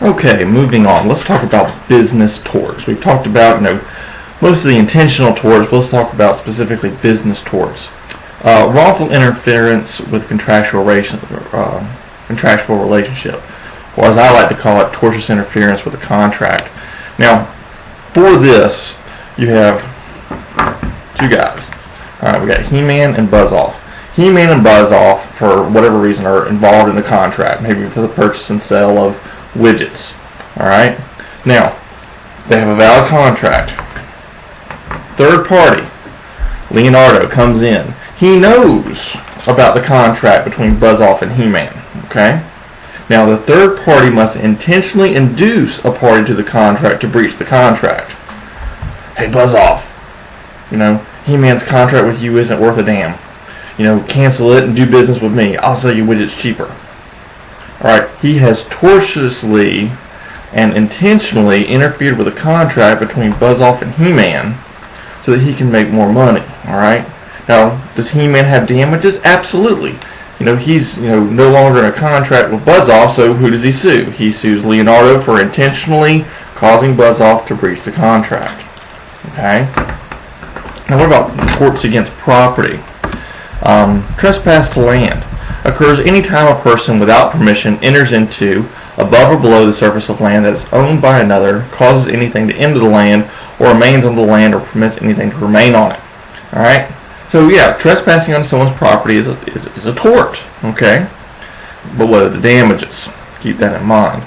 Okay, moving on. Let's talk about business torts. We've talked about, most of the intentional torts. Let's talk about specifically business torts. Wrongful interference with contractual relationship, or as I like to call it, tortious interference with a contract. Now, for this, you have two guys. All right, we got He-Man and Buzz-Off. He-Man and Buzz-Off, for whatever reason, are involved in the contract, maybe for the purchase and sale of widgets. All right. Now, they have a valid contract. Third party, Leonardo, comes in. He knows about the contract between Buzz-Off and He-Man. Okay. Now, the third party must intentionally induce a party to the contract to breach the contract. Hey, Buzz-Off, He-Man's contract with you isn't worth a damn. Cancel it and do business with me. I'll sell you widgets cheaper. Alright, he has tortiously and intentionally interfered with a contract between Buzz-Off and He-Man so that he can make more money. Alright? Now, does He-Man have damages? Absolutely. He's no longer in a contract with Buzz-Off, so who does he sue? He sues Leonardo for intentionally causing Buzz-Off to breach the contract. Okay? Now what about torts against property? Trespass to land occurs anytime a person without permission enters into, above or below the surface of land that is owned by another, causes anything to enter the land, or remains on the land, or permits anything to remain on it. Alright? So yeah, trespassing on someone's property is a tort. Okay? But what are the damages? Keep that in mind.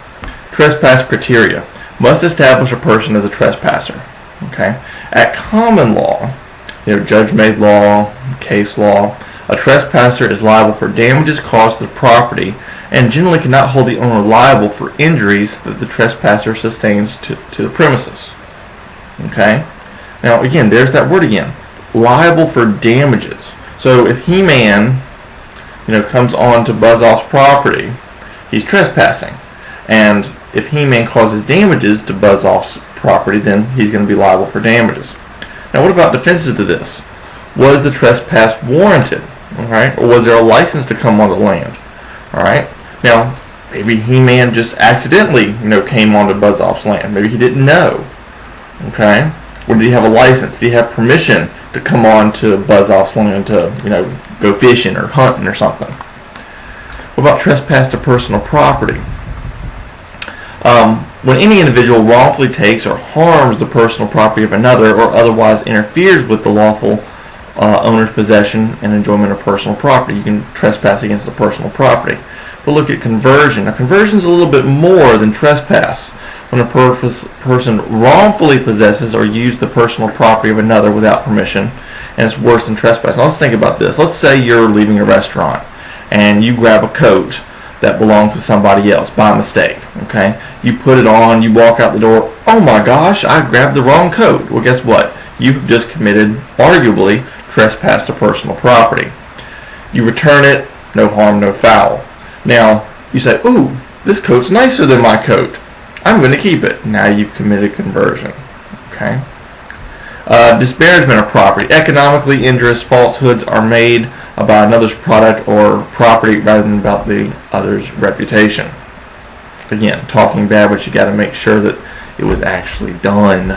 Trespass criteria. Must establish a person as a trespasser. Okay? At common law, judge-made law, case law, a trespasser is liable for damages caused to the property and generally cannot hold the owner liable for injuries that the trespasser sustains to the premises. Okay? Now, again, there's that word again. Liable for damages. So if He-Man, comes on to Buzz-Off's property, he's trespassing. And if He-Man causes damages to Buzz-Off's property, then he's going to be liable for damages. Now, what about defenses to this? Was the trespass warranted? Alright? Or was there a license to come on the land? Alright? Now, maybe He-Man just accidentally, came onto Buzz-Off's land. Maybe he didn't know. Okay? Or did he have a license? Did he have permission to come on to Buzz-Off's land to, go fishing or hunting or something? What about trespass to personal property? When any individual wrongfully takes or harms the personal property of another or otherwise interferes with the lawful owner's possession and enjoyment of personal property, you can trespass against the personal property. But look at conversion. Now, conversion is a little bit more than trespass. When a person wrongfully possesses or uses the personal property of another without permission, and it's worse than trespass. Now, let's think about this. Let's say you're leaving a restaurant and you grab a coat that belongs to somebody else by mistake. Okay? You put it on, you walk out the door, oh my gosh, I grabbed the wrong coat. Well, guess what? You've just committed, arguably, trespass to personal property. You return it, no harm, no foul. Now, you say, ooh, this coat's nicer than my coat. I'm going to keep it. Now you've committed conversion. Okay? Disparagement of property. Economically injurious falsehoods are made about another's product or property rather than about the other's reputation. Again, talking bad, but you got to make sure that it was actually done.